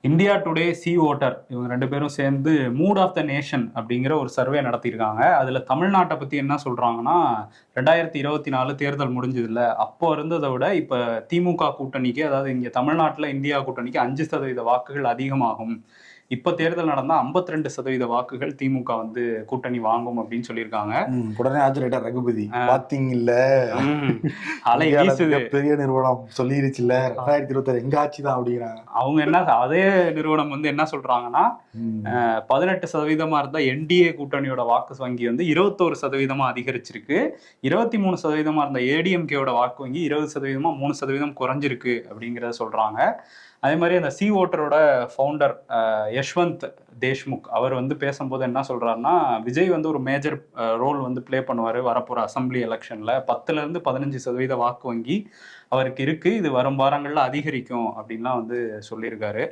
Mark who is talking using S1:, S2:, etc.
S1: India today, C voter இவங்க 2 பேரும் சேர்ந்து மூட் ஆஃப் த நேஷன் அப்படிங்கிற ஒரு சர்வே நடத்தியிருக்காங்க. அதுல தமிழ்நாட்ட பத்தி என்ன சொல்றாங்கன்னா, 2024 தேர்தல் முடிஞ்சதுல்ல, அப்போ இருந்தத விட இப்ப திமுக கூட்டணிக்கு, அதாவது இங்க தமிழ்நாட்டுல இந்தியா கூட்டணிக்கு 5% வாக்குகள் அதிகமாகும். இப்ப தேர்தல் நடந்தா 52% வாக்குகள் திமுக வந்து கூட்டணி வாங்கும் அப்படின்னு சொல்லியிருக்காங்க.
S2: உடனே ஆஜராயிட்டார் ரகுபதி. பாத்தீங்கல்ல,
S1: அலை வீசுது,
S2: பெரிய நிறுவனம் சொல்லிருச்சுல்ல 2026 எங்க ஆட்சி தான் அப்படிங்கிறாங்க.
S1: அவங்க என்ன அதே நிறுவனம் வந்து என்ன சொல்றாங்கன்னா, 18% இருந்தா என்டிஏ கூட்டணியோட வாக்கு வங்கி வந்து 21% அதிகரிச்சிருக்கு. 23% இருந்த ஏடிஎம்கேவோட வாக்கு வங்கி 20% 3% குறைஞ்சிருக்கு அப்படிங்கிறத சொல்றாங்க. அதே மாதிரி அந்த சி ஓட்டரோட ஃபவுண்டர் யஷ்வந்த் தேஷ்முக் அவர் வந்து பேசும்போது என்ன சொல்றாருன்னா, விஜய் வந்து ஒரு மேஜர் ரோல் வந்து பிளே பண்ணுவாரு வரப்போற அசம்பிளி எலெக்ஷன்ல. 10-15% வாக்கு வங்கி அவருக்கு இருக்கு. இது வரும் வாரங்கள்ல அதிகரிக்கும் அப்படின்லாம் வந்து சொல்லியிருக்காரு.